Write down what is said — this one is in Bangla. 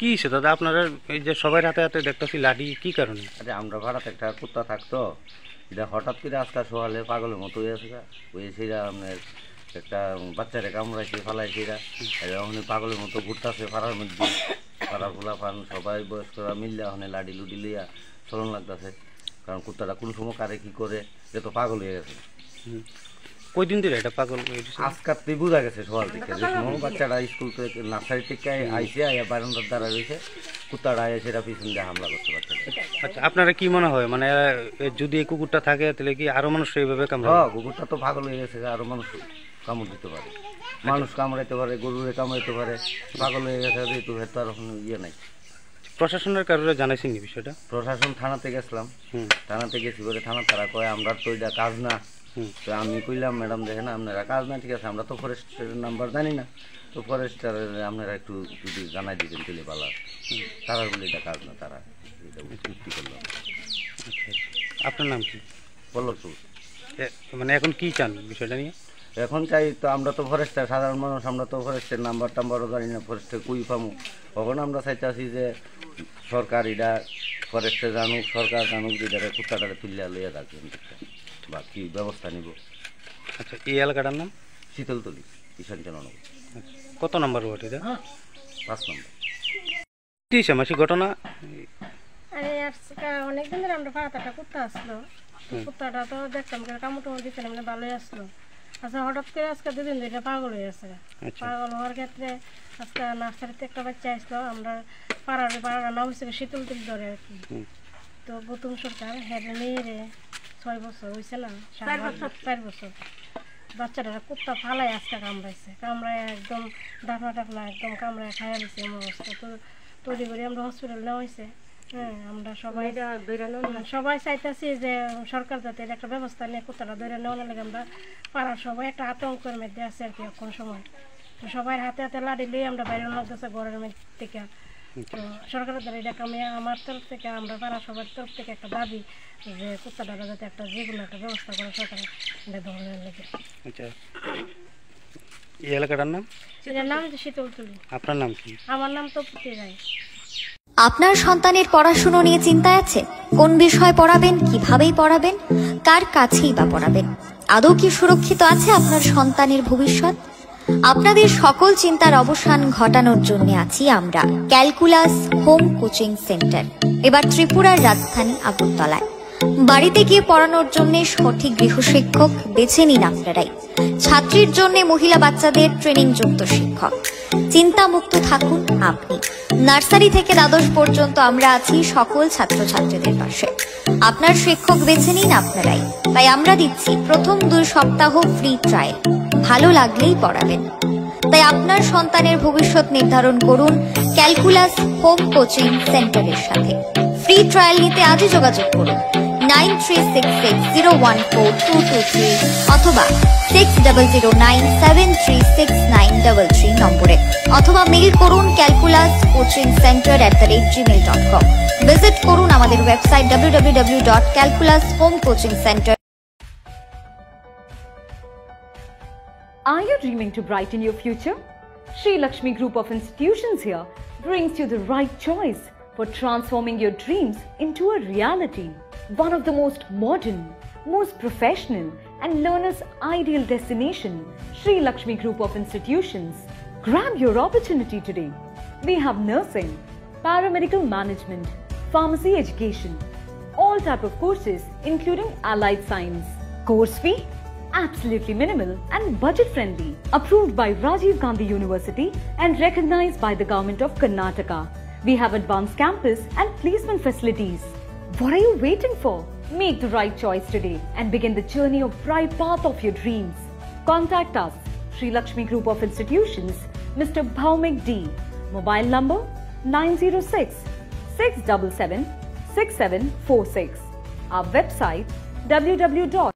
কি হয়েছে দাদা আপনারা এই যে সবাই হাতে হাতে দেখতেছি লাঠি কি কারণে? আরে আমরা ভাড়াতে একটা কুত্তা থাকতো, এটা হঠাৎ করে আজকে সকালে পাগলের মতো হয়েছে সেটা আপনার একটা বাচ্চারে কামড়াইছে ফালাইছে এরা ওখানে পাগলের মতো ঘুরতেছে পাড়ার মধ্যে, পাড়ার খোলা পান সবাই বয়স্করা মিললে ওখানে লাডি লুডি লইয়া চলন লাগতেছে, কারণ কুত্তাটা কোন সময় কারে কি করে এটা তো পাগল হয়ে গেছে। কই দিন ধরে এটা পাগল? আজকাতেই বোঝা গেছে সকাল থেকে, যে সময় বাচ্চাটা স্কুল থেকে নার্সারি থেকে আইসে আইয়া বারান্দার দ্বারা রয়েছে, কুত্তাটা আইয়া সেটা পিছন দিয়ে হামলা করতে বাচ্চাটা। আচ্ছা আপনারা কি মনে হয় মানে যদি এই কুকুরটা থাকে তাহলে কি আরো মানুষ এইভাবে কামড়াবে? হ্যাঁ কুকুরটা তো পাগল হয়ে গেছে, আরো মানুষ কামড় দিতে পারে, মানুষ কামড়াইতে পারে, গরুরে কামড়াইতে পারে, পাগল হয়ে গেছে যেহেতু তো আর কোনো ইয়ে নাই। প্রশাসনের কারণে জানাইছেন বিষয়টা? প্রশাসন থানাতে গেছিলাম, থানাতে গেছি বলে থানা তারা কয় আমরা তো এটা কাজ না। তো আমি কইলাম ম্যাডাম দেখেন আপনারা কাজ না, ঠিক আছে আমরা তো ফরেস্টের নাম্বার জানি না, তো ফরেস্টার আপনারা একটু যদি জানাই দিতেন তাহলে ভালো। তারা বলে এটা কাজ না, তারা এটা চুক্তি করলো। আপনার নাম কি? বল্লভপুর। মানে এখন কি চান বিষয়টা নিয়ে? এখন চাই তো আমরা তো ফরেস্টার সাধারণ মানুষ, আমরা তো ফরেস্টের নাম্বার টাম্বারও জানি না, ফরেস্টে কুই পামু। তখন আমরা চাইতেছি যে সরকার এটা ফরেস্টে জানুক, সরকার জানুক যে এটা কুত্তাটাকে তুলিয়া লইয়া থাকি বা কী ব্যবস্থা নিব। আচ্ছা এই এলাকাটার নাম? শীতলতলি, ঈশানচন্দ্রনগর। কত নম্বর ওয়ার্ড এটা? 5 নম্বর। কি হয়েছে মাসি ঘটনা? আরে আজকে অনেকদিন ধরে আমরা পাড়াতে একটা কুত্তা আসলো, কুত্তাটা তো দেখতাম কামড় টামড় দিতে না, ভালোই আসলো। আচ্ছা হঠাৎ করে আজকে 2 দিন ধরে পাগল হয়ে গেছে। পাগল হওয়ার ক্ষেত্রে আজকে নার্সারিতে একটা বাচ্চা আসলো, আমরা পাড়ার নাম হচ্ছে শীতলতলি ধরে আর কি। তো গৌতম সরকার হ্যাঁ মেয়েরে 6 বছর হয়েছে না, 4 বছর বাচ্চাটা কুত্তা ফালাই আজকে কামড়ায় একদম ডাকনা একদম কামড়ায় খাইয়া দিচ্ছে এমন অবস্থা। তো তৈরি করে আমরা হসপিটাল নেওয়া হয়েছে। হ্যাঁ আমরা সবাই চাইতেছি যে সরকার যাতে এর একটা ব্যবস্থা নিয়ে কুত্তাটা ধরে নেওয়ার লাগে। আমরা পাড়ার সবাই একটা আতঙ্কের মধ্যে আছে আর কি এখন সময়। তো সবাই হাতে হাতে লাড়ি লিয়ে আমরা বাইরে লাগতেছে ঘরের মধ্যে থেকে। তো সরকারের দ্বারা এটা আমি আমার তরফ থেকে, আমরা পাড়া সবার তরফ থেকে একটা দাবি যে কুত্তাটা যাতে একটা যেগুলো একটা ব্যবস্থা করে সরকারের ধরনের লেগে। আচ্ছা এই এলাকাটার নাম? এটার নাম শীতলতলি। আপনার নাম কি? আমার নাম তো পুতি রায়। আপনার সন্তানের পড়াশোনা নিয়ে চিন্তা আছে? কোন বিষয় পড়াবেন, কিভাবেই পড়াবেন, কার কাছেই বা পড়াবেন? আদৌ কি সুরক্ষিত আছে আপনার সন্তানের ভবিষ্যৎ? আপনাদের সকল চিন্তার অবসান ঘটানোর জন্য আছি আমরা, ক্যালকুলাস হোম কোচিং সেন্টার। এবার ত্রিপুরার রাজধানী আগরতলায়। বাড়িতে গিয়ে পড়ানোর জন্য সঠিক গৃহশিক্ষক বেছে নিন আপনারাই। ছাত্রীর জন্য মহিলা বাচ্চাদের ট্রেনিং যুক্ত শিক্ষক। চিন্তামুক্ত থাকুন আপনি। নার্সারি থেকে দ্বাদশ পর্যন্ত আমরা আছি সকল ছাত্রছাত্রীদের পাশে। আপনার শিক্ষক বেছে নিন আপনারাই। তাই আমরা দিচ্ছি প্রথম 2 সপ্তাহ ফ্রি ট্রায়াল, ভালো লাগলেই পড়াবেন। তাই আপনার সন্তানের ভবিষ্যৎ নির্ধারণ করুন ক্যালকুলাস হোম কোচিং সেন্টারের সাথে। ফ্রি ট্রায়াল নিতে আজই যোগাযোগ করুন 9366014223 অথবা 6009736933 নম্বরে, অথবা মেইল করুন calculascoachingcenter@gmail.com। ভিজিট করুন আমাদের website www.calculashomecoachingcenter। Are you dreaming to brighten your future? Sri Lakshmi Group of Institutions here brings you the right choice for transforming your dreams into a reality. One of the most modern, most professional and learners' ideal destination, Sri Lakshmi Group of Institutions. Grab your opportunity today. We have nursing, paramedical management, pharmacy education, all type of courses including allied science. Course fee? Absolutely minimal and budget friendly. Approved by Rajiv Gandhi University and recognized by the Government of Karnataka. We have advanced campus and placement facilities. What are you waiting for? Make the right choice today and begin the journey of bright path of your dreams. Contact us, Sri Lakshmi Group of Institutions, Mr. Bhaumik D. Mobile number 906-677-6746. Our website www.